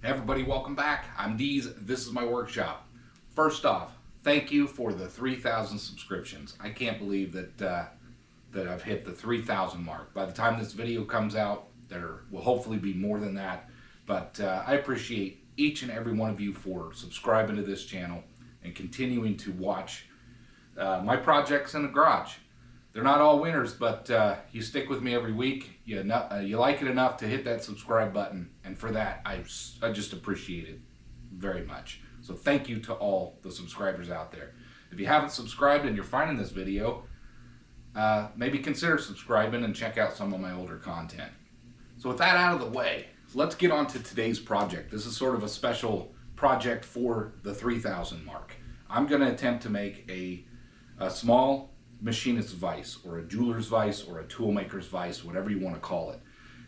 Hey everybody, welcome back. I'm Deez. This is my workshop. First off, thank you for the 3,000 subscriptions. I can't believe that I've hit the 3,000 mark. By the time this video comes out, there will hopefully be more than that. But I appreciate each and every one of you for subscribing to this channel and continuing to watch my projects in the garage. They're not all winners, but you stick with me every week. You like it enough to hit that subscribe button, and for that, I just appreciate it very much. So thank you to all the subscribers out there. If you haven't subscribed and you're finding this video, maybe consider subscribing and check out some of my older content. So with that out of the way, let's get on to today's project. This is sort of a special project for the 3,000 mark. I'm going to attempt to make a small machinist vise, or a jeweler's vise, or a toolmaker's vise, whatever you want to call it.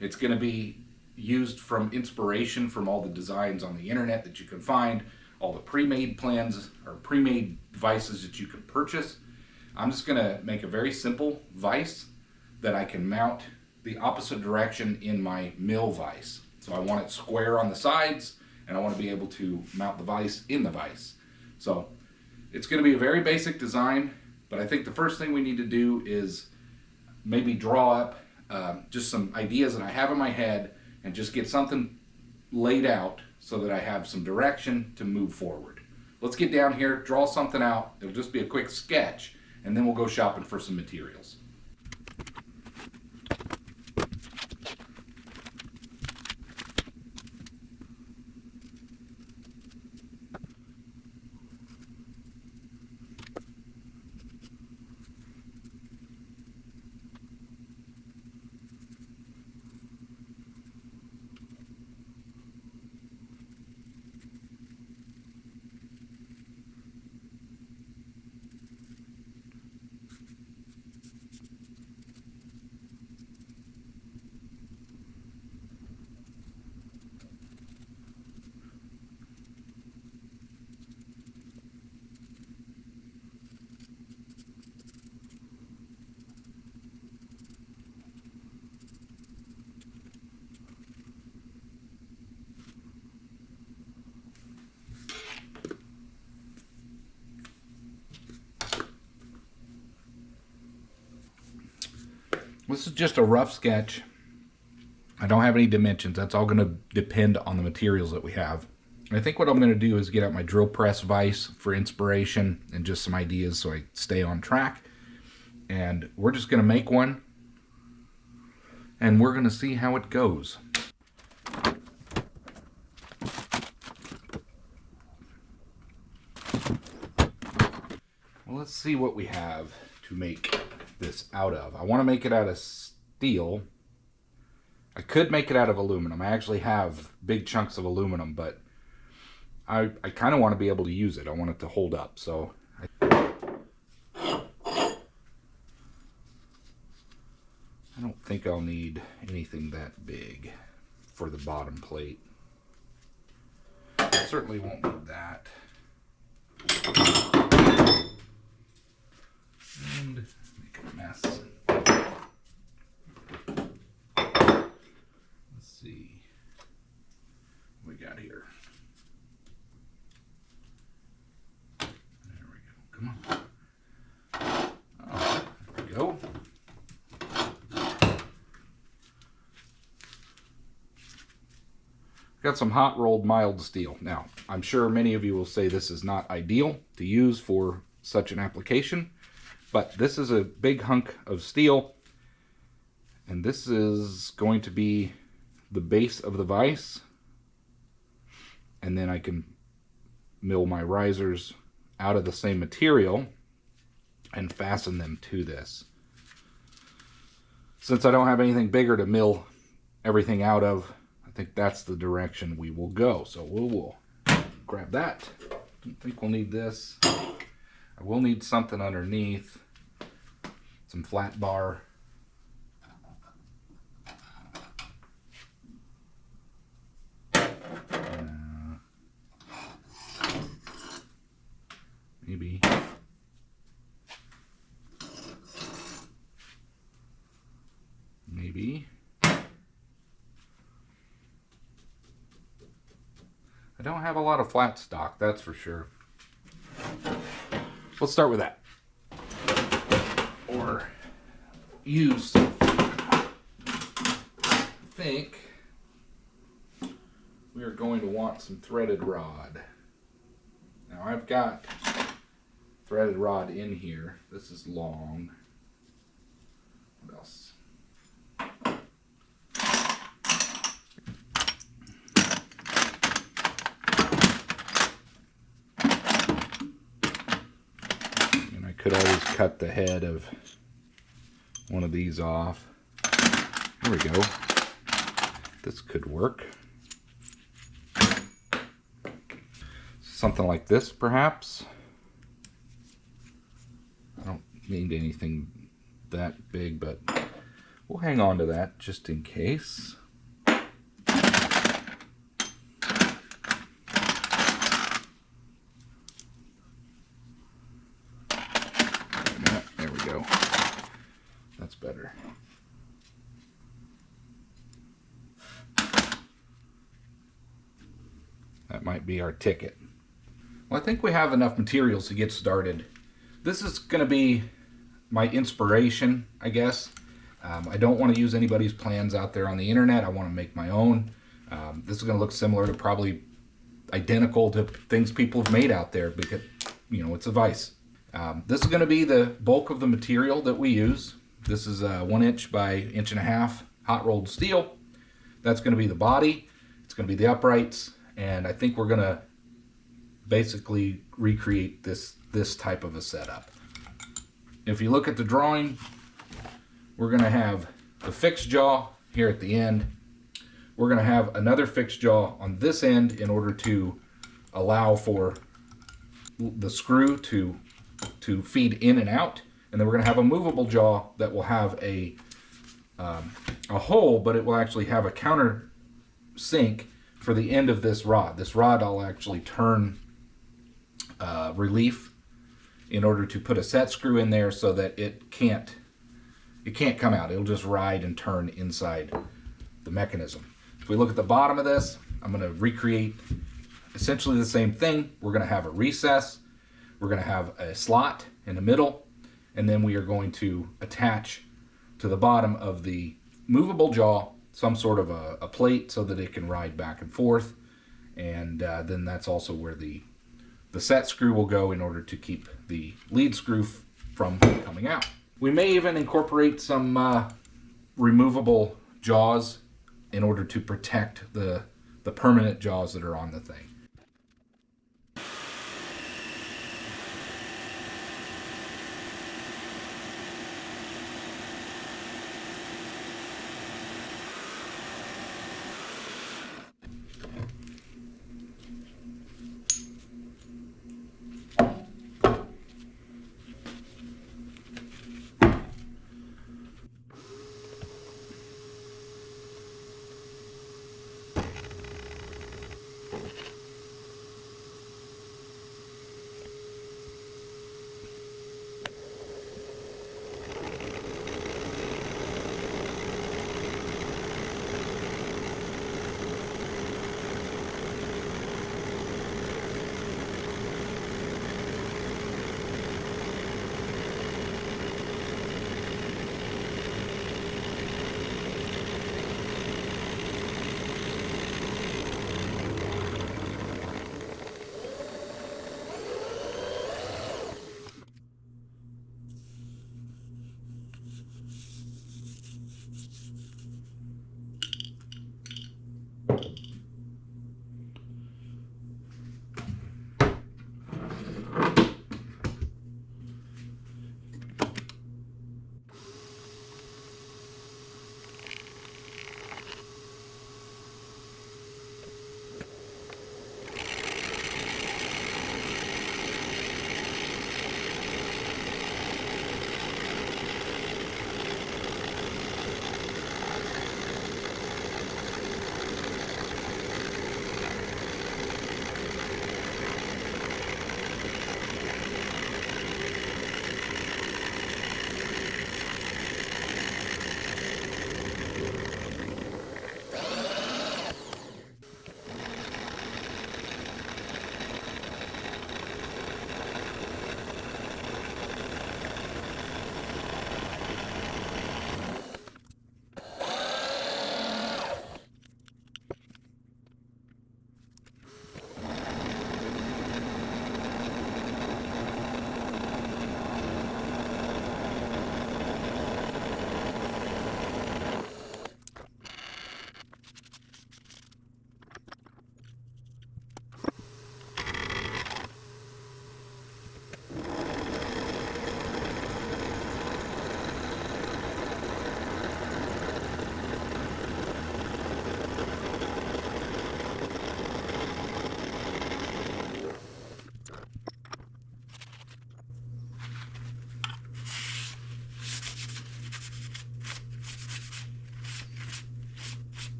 It's going to be used from inspiration from all the designs on the internet that you can find, all the pre-made plans or pre-made vices that you can purchase. I'm just going to make a very simple vise that I can mount the opposite direction in my mill vise. So I want it square on the sides, and I want to be able to mount the vise in the vise. So it's going to be a very basic design. But I think the first thing we need to do is maybe draw up just some ideas that I have in my head and just get something laid out so that I have some direction to move forward. Let's get down here, draw something out. It'll just be a quick sketch, and then we'll go shopping for some materials. This is just a rough sketch. I don't have any dimensions. That's all going to depend on the materials that we have. And I think what I'm going to do is get out my drill press vise for inspiration and just some ideas so I stay on track. And we're just going to make one, and we're going to see how it goes. Well, let's see what we have to make this out of. I want to make it out of steel. I could make it out of aluminum. I actually have big chunks of aluminum, but I kind of want to be able to use it. I want it to hold up. So I don't think I'll need anything that big for the bottom plate. I certainly won't need that. And make a mess. Let's see what we got here. There we go. Come on. Oh, there we go. Got some hot rolled mild steel. Now, I'm sure many of you will say this is not ideal to use for such an application, but this is a big hunk of steel, and this is going to be the base of the vise, and then I can mill my risers out of the same material and fasten them to this. Since I don't have anything bigger to mill everything out of, I think that's the direction we will go. So we'll grab that. Don't think we'll need this. I will need something underneath, some flat bar. Maybe. I don't have a lot of flat stock, that's for sure. Let's start with that. Or use, I think we are going to want some threaded rod. Now I've got threaded rod in here. This is long. What else? And I could always cut the head of one of these off. There we go. This could work. Something like this, perhaps. I don't need anything that big, but we'll hang on to that just in case. There we go. That's better. That might be our ticket. Well, I think we have enough materials to get started. This is going to be my inspiration, I guess. I don't want to use anybody's plans out there on the internet. I want to make my own. This is going to look similar to, probably identical to things people have made out there, because, you know, it's a vise. This is going to be the bulk of the material that we use. This is 1 inch by 1.5 inch hot rolled steel. That's going to be the body. It's going to be the uprights. And I think we're going to basically recreate this type of a setup. If you look at the drawing, we're going to have the fixed jaw here at the end. We're going to have another fixed jaw on this end in order to allow for the screw to feed in and out. And then we're going to have a movable jaw that will have a hole, but it will actually have a counter sink for the end of this rod. This rod I'll actually turn relief in order to put a set screw in there so that it can't come out. It'll just ride and turn inside the mechanism. If we look at the bottom of this, I'm going to recreate essentially the same thing. We're going to have a recess. We're going to have a slot in the middle, and then we are going to attach to the bottom of the movable jaw some sort of a plate so that it can ride back and forth. And then that's also where the set screw will go in order to keep the lead screw from coming out. We may even incorporate some removable jaws in order to protect the permanent jaws that are on the thing.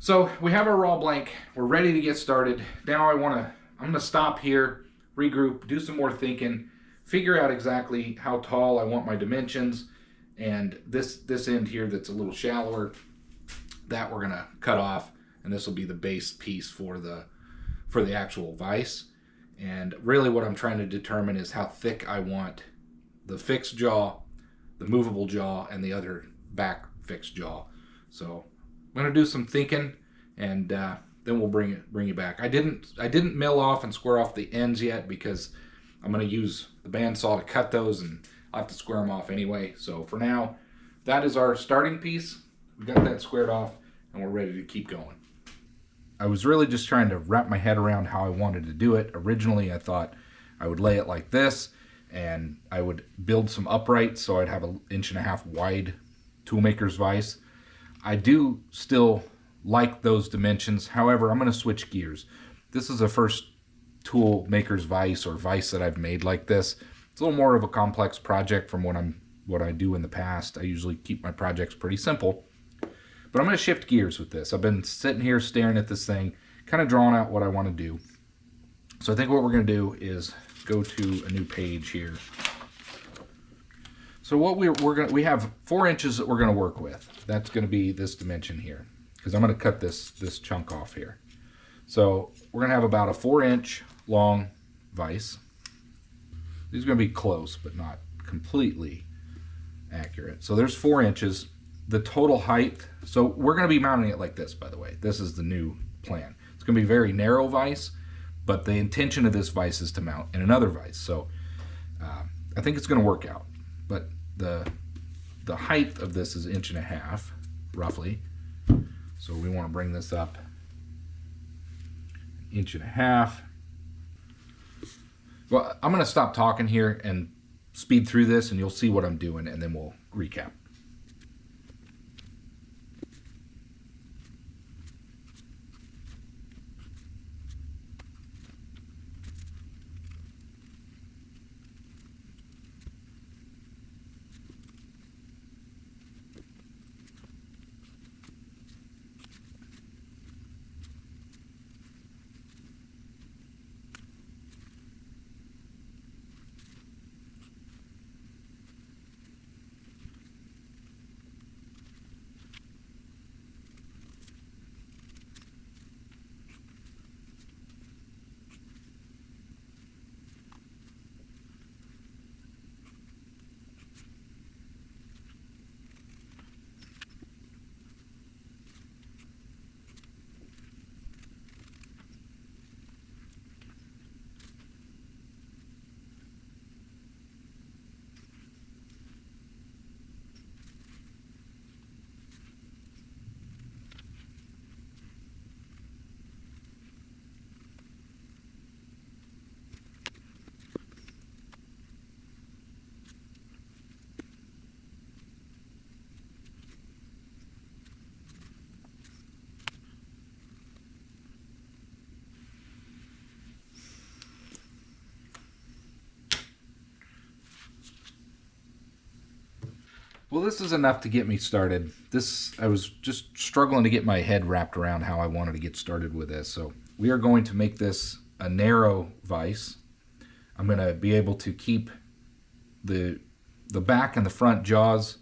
So we have our raw blank. We're ready to get started. Now I'm gonna stop here, regroup, do some more thinking, figure out exactly how tall I want my dimensions, and this end here that's a little shallower, that we're gonna cut off, and this will be the base piece for the actual vise. And really what I'm trying to determine is how thick I want the fixed jaw, the movable jaw, and the other back fixed jaw. So I'm gonna do some thinking, and then we'll bring you back. I didn't mill off and square off the ends yet because I'm gonna use the bandsaw to cut those, and I'll have to square them off anyway. So for now, that is our starting piece. We got that squared off, and we're ready to keep going. I was really just trying to wrap my head around how I wanted to do it. Originally, I thought I would lay it like this, and I would build some uprights so I'd have an 1.5 inch wide Toolmakers Vise. I do still like those dimensions. However, I'm going to switch gears. This is the first Toolmakers Vise or vise that I've made like this. It's a little more of a complex project from what I do in the past. I usually keep my projects pretty simple. But I'm going to shift gears with this. I've been sitting here staring at this thing, kind of drawing out what I want to do. So I think what we're going to do is go to a new page here. So what we have 4 inches that we're going to work with. That's going to be this dimension here, because I'm going to cut this chunk off here. So we're going to have about a 4-inch long vise. These are going to be close, but not completely accurate. So there's 4 inches. The total height, so we're going to be mounting it like this, by the way. This is the new plan. It's going to be a very narrow vise, but the intention of this vise is to mount in another vise. So I think it's going to work out. But the height of this is 1.5 inches, roughly. So we want to bring this up 1.5 inches. Well, I'm going to stop talking here and speed through this, and you'll see what I'm doing, and then we'll recap. Well, this is enough to get me started. I was just struggling to get my head wrapped around how I wanted to get started with this. So we are going to make this a narrow vise. I'm going to be able to keep the back and the front jaws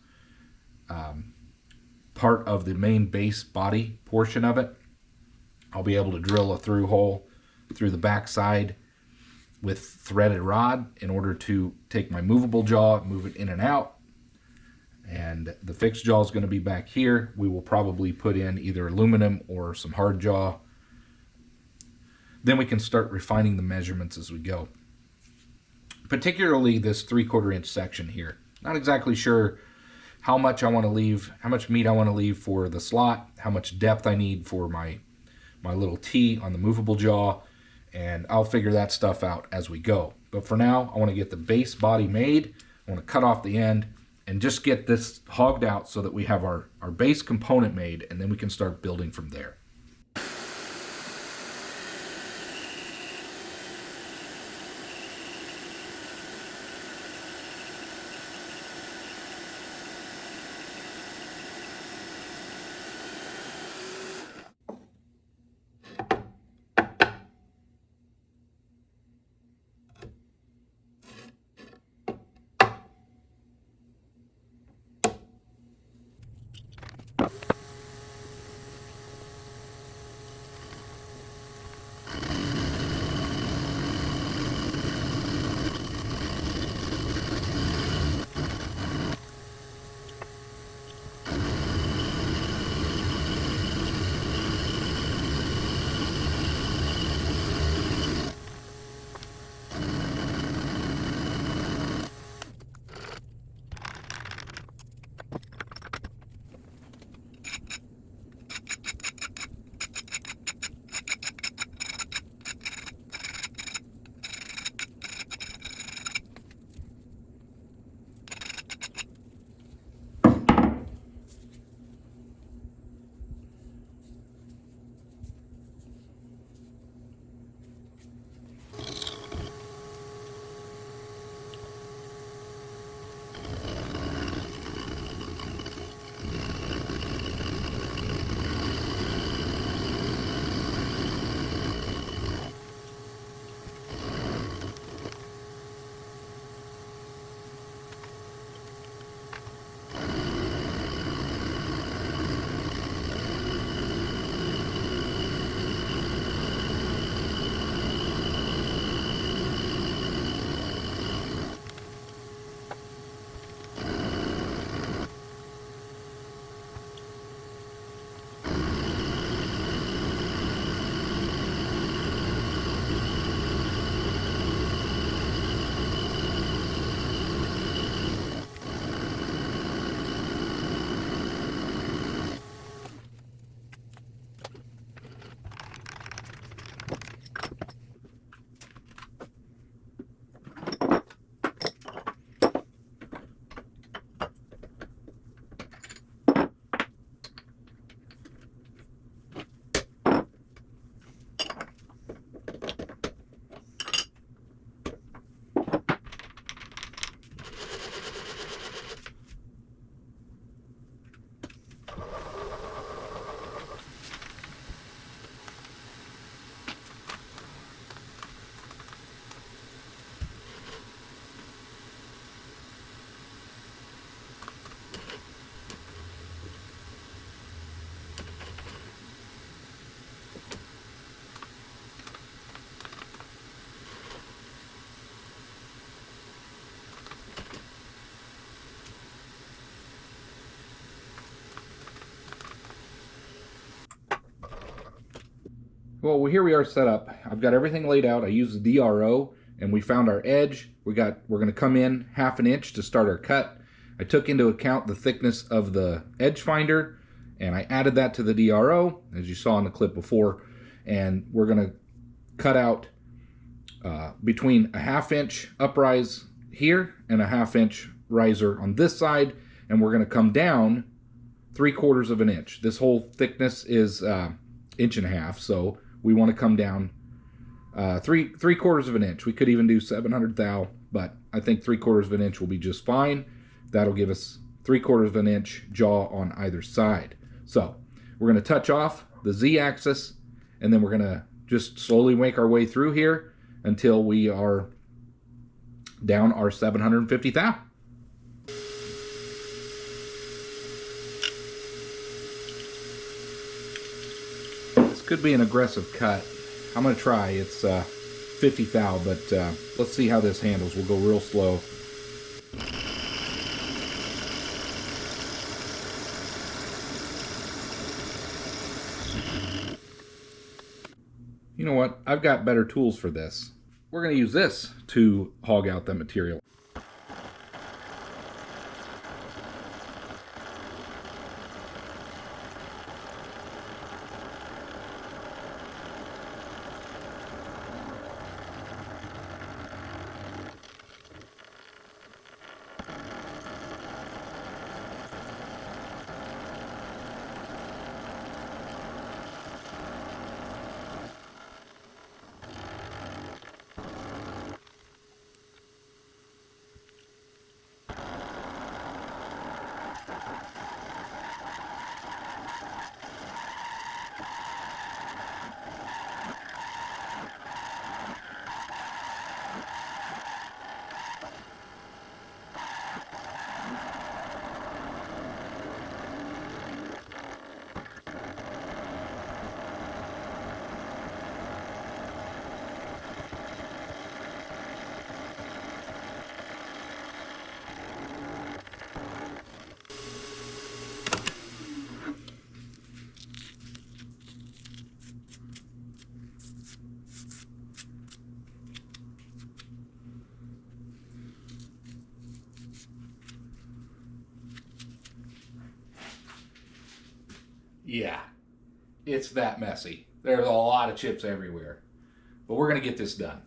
part of the main base body portion of it. I'll be able to drill a through hole through the back side with threaded rod in order to take my movable jaw, move it in and out. And the fixed jaw is going to be back here. We will probably put in either aluminum or some hard jaw. Then we can start refining the measurements as we go. Particularly this 3/4 inch section here. Not exactly sure how much I want to leave, how much meat I want to leave for the slot, how much depth I need for my little T on the movable jaw, and I'll figure that stuff out as we go. But for now, I want to get the base body made. I want to cut off the end and just get this hogged out so that we have our base component made, and then we can start building from there. Well, here we are set up. I've got everything laid out. I used the DRO, and we found our edge. We're going to come in 1/2 inch to start our cut. I took into account the thickness of the edge finder, and I added that to the DRO, as you saw in the clip before. And we're going to cut out between a 1/2 inch uprise here and a 1/2 inch riser on this side, and we're going to come down 3/4 inch. This whole thickness is 1.5 inches, so we want to come down 3/4 inch. We could even do 700 thou, but I think 3/4 inch will be just fine. That'll give us 3/4 inch jaw on either side. So we're going to touch off the Z-axis, and then we're going to just slowly make our way through here until we are down our 750 thou. This could be an aggressive cut. I'm going to try. It's 50 thou, but let's see how this handles. We'll go real slow. You know what? I've got better tools for this. We're going to use this to hog out the material. Yeah, it's that messy. There's a lot of chips everywhere. But we're going to get this done.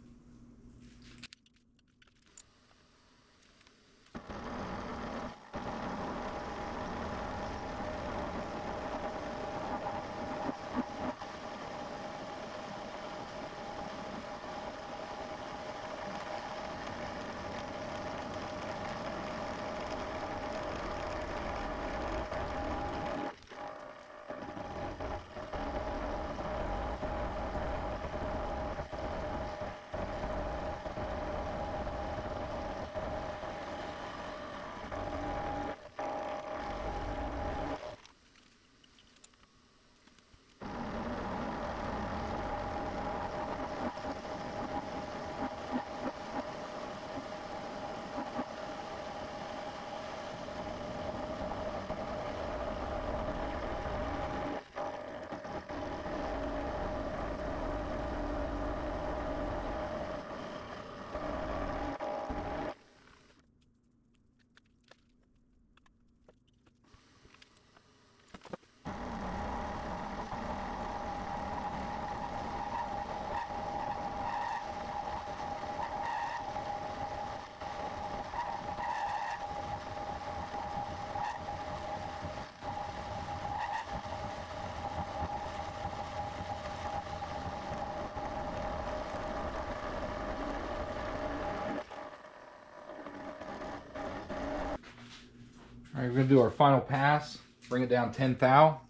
All right, we're going to do our final pass. Bring it down 10 thou.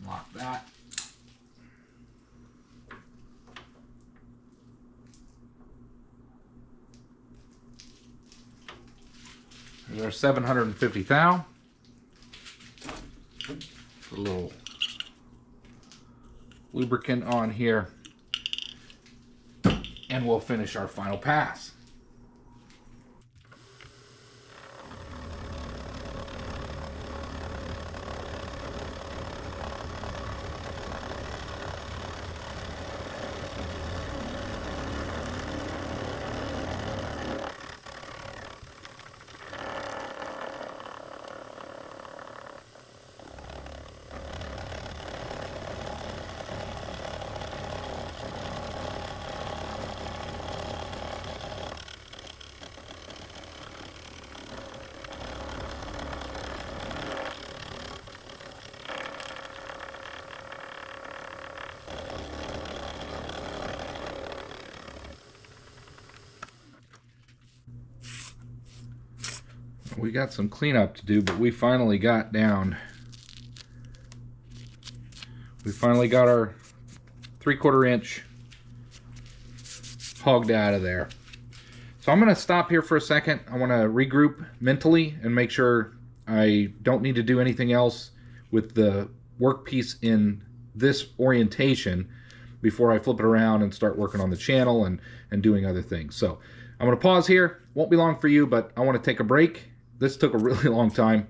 Lock that. There's our 750 thou. Put a little lubricant on here. And we'll finish our final pass. we got some cleanup to do, but we finally got down. We finally got our 3/4 inch hogged out of there. So I'm going to stop here for a second. I want to regroup mentally and make sure I don't need to do anything else with the workpiece in this orientation before I flip it around and start working on the channel and doing other things. So I'm going to pause here. Won't be long for you, but I want to take a break. This took a really long time,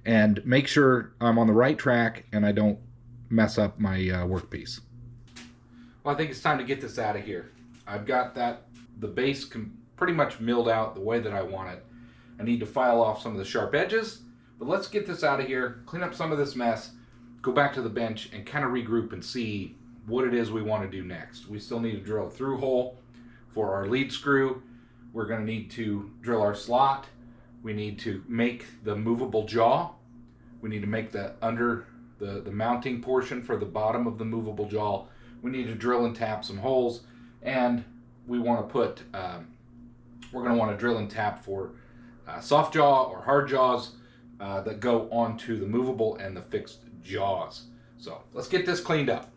and make sure I'm on the right track and I don't mess up my workpiece. Well, I think it's time to get this out of here. I've got the base pretty much milled out the way that I want it. I need to file off some of the sharp edges, but let's get this out of here, clean up some of this mess, go back to the bench and kind of regroup and see what it is we want to do next. We still need to drill a through hole for our lead screw. We're going to need to drill our slot. We need to make the movable jaw. We need to make the mounting portion for the bottom of the movable jaw. We need to drill and tap some holes, and we want to put we're going to want to drill and tap for soft jaw or hard jaws that go onto the movable and the fixed jaws. So let's get this cleaned up.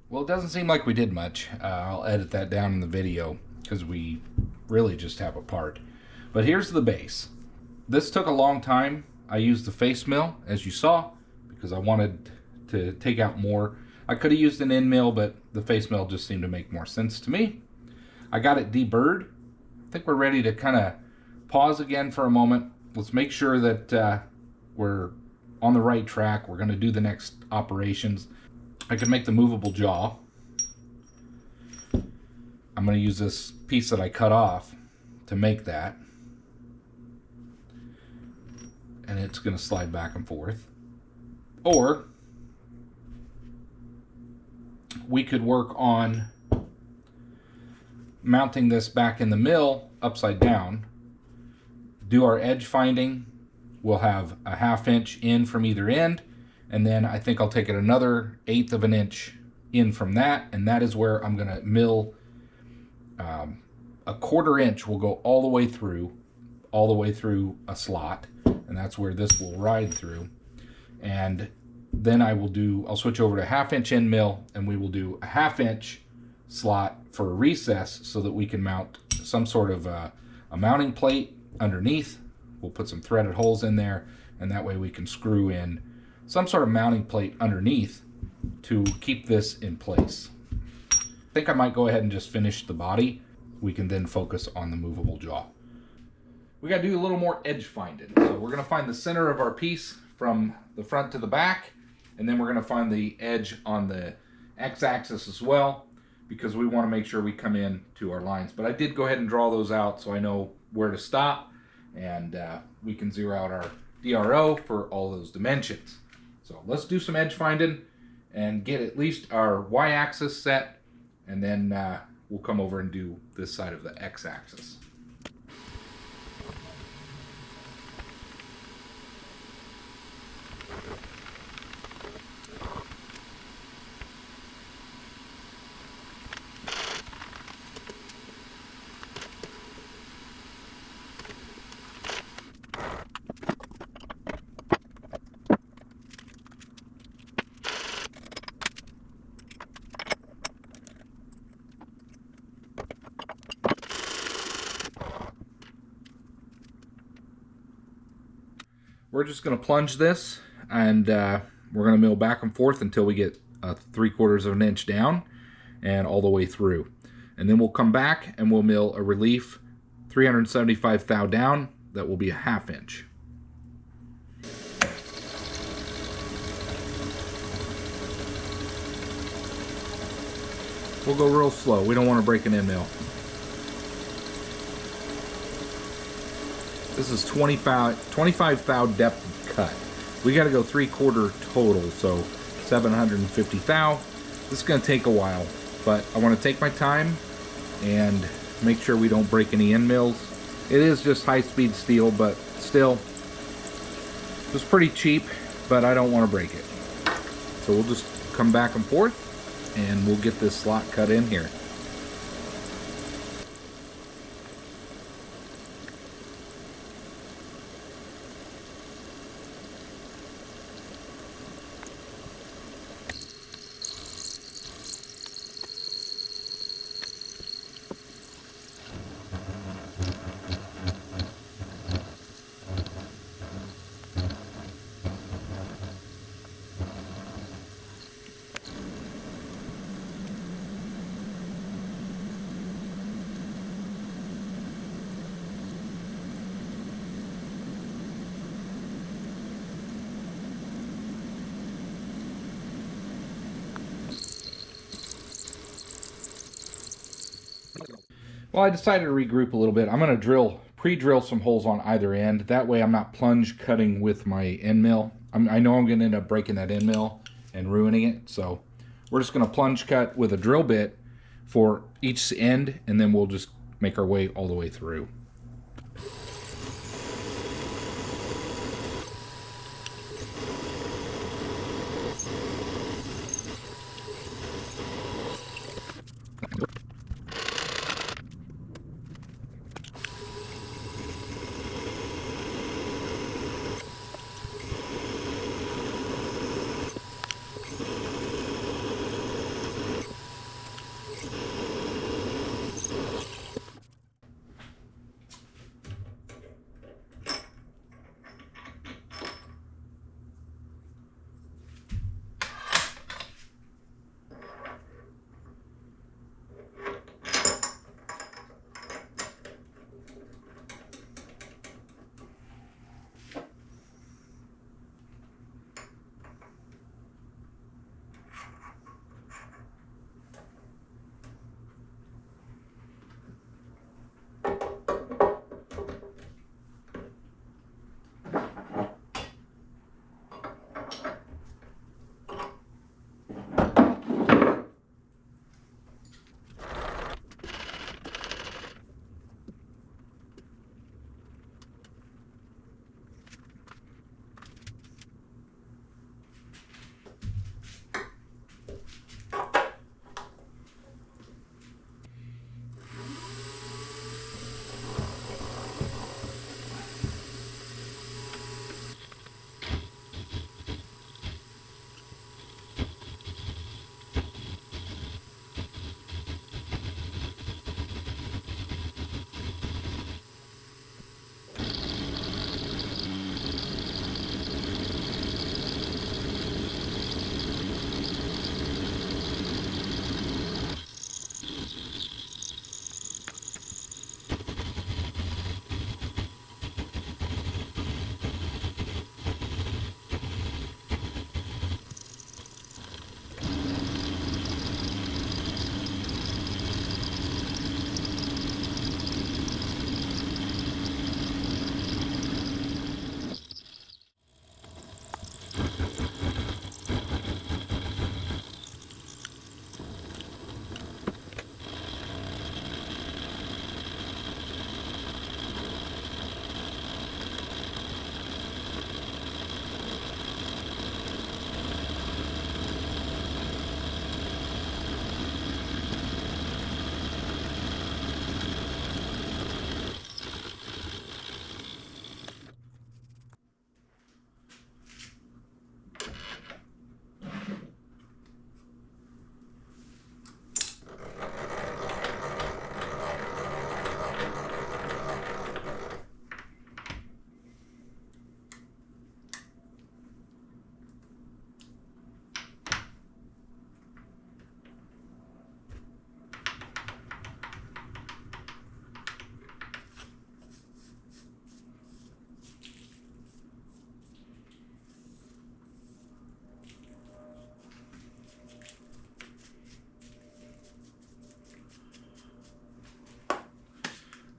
Well, it doesn't seem like we did much. I'll edit that down in the video because we really just have a part. But here's the base. This took a long time. I used the face mill, as you saw, because I wanted to take out more. I could have used an end mill, but the face mill just seemed to make more sense to me. I got it deburred. I think we're ready to kind of pause again for a moment. Let's make sure that we're on the right track. We're going to do the next operations. I can make the movable jaw. I'm going to use this piece that I cut off to make that. And it's going to slide back and forth. Or we could work on mounting this back in the mill upside down. Do our edge finding. We'll have a 1/2 inch in from either end. And then I think I'll take it another 1/8 of an inch in from that, and that is where I'm going to mill a 1/4 inch will go all the way through a slot, and that's where this will ride through. And then I'll switch over to 1/2 inch end mill, and we will do a 1/2 inch slot for a recess so that we can mount some sort of a mounting plate underneath. We'll put some threaded holes in there, and that way we can screw in some sort of mounting plate underneath to keep this in place. I think I might go ahead and just finish the body. We can then focus on the movable jaw. We got to do a little more edge finding. So we're going to find the center of our piece from the front to the back, and then we're going to find the edge on the x-axis as well, because we want to make sure we come in to our lines. But I did go ahead and draw those out so I know where to stop, and we can zero out our DRO for all those dimensions. So let's do some edge finding and get at least our y-axis set, and then we'll come over and do this side of the x-axis. we're just going to plunge this, and we're going to mill back and forth until we get 3/4 of an inch down and all the way through. And then we'll come back and we'll mill a relief 375 thou down. That will be a 1/2 inch. We'll go real slow. We don't want to break an end mill. This is 25 thou depth of cut. We got to go 3/4 total, so 750 thou. This is going to take a while, but I want to take my time and make sure we don't break any end mills. It is just high-speed steel, but still, it's pretty cheap, but I don't want to break it. So we'll just come back and forth, and we'll get this slot cut in here. Well, I decided to regroup a little bit. I'm going to pre-drill some holes on either end. That way I'm not plunge cutting with my end mill. I know I'm going to end up breaking that end mill and ruining it. So we're just going to plunge cut with a drill bit for each end, and then we'll just make our way all the way through.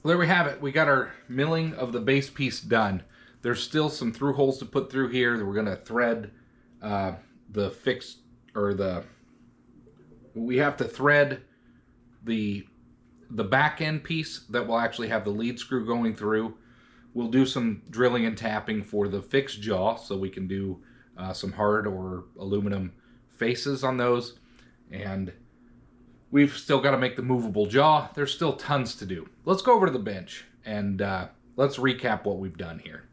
Well, there we have it. We got our milling of the base piece done. There's still some through holes to put through here that we're going to thread the fixed, or we have to thread the back end piece that will actually have the lead screw going through. We'll do some drilling and tapping for the fixed jaw so we can do some hard or aluminum faces on those. And we've still got to make the movable jaw. There's still tons to do. Let's go over to the bench and let's recap what we've done here.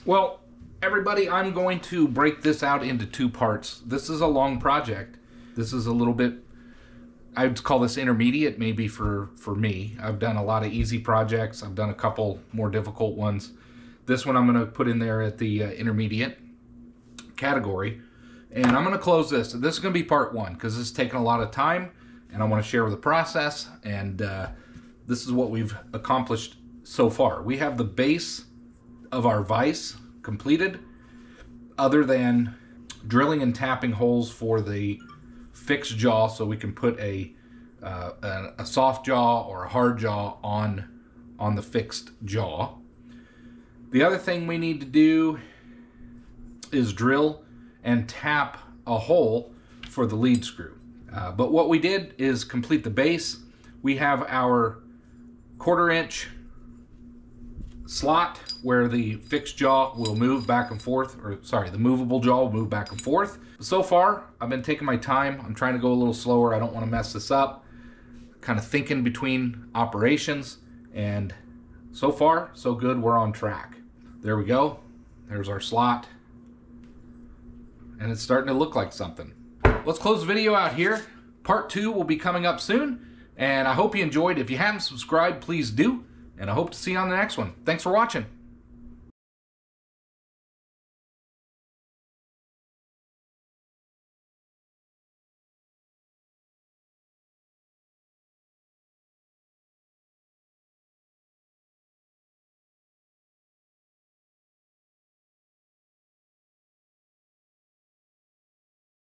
Well, everybody, I'm going to break this out into two parts. This is a long project. This is a little bit, I'd call this intermediate maybe for me. I've done a lot of easy projects. I've done a couple more difficult ones. This one I'm going to put in there at the intermediate category. And I'm going to close this. This is going to be part one because this is taking a lot of time and I want to share the process. And this is what we've accomplished so far. We have the base of our vise completed, other than drilling and tapping holes for the fixed jaw so we can put a soft jaw or a hard jaw on the fixed jaw. The other thing we need to do is drill and tap a hole for the lead screw. But what we did is complete the base. We have our 1/4 inch slot where the fixed jaw will move back and forth, or sorry, the movable jaw will move back and forth. So far, I've been taking my time. I'm trying to go a little slower. I don't want to mess this up. Kind of thinking between operations, and so far, so good. We're on track. There we go. There's our slot. And it's starting to look like something. Let's close the video out here. Part 2 will be coming up soon, and I hope you enjoyed. If you haven't subscribed, please do, and I hope to see you on the next one. Thanks for watching.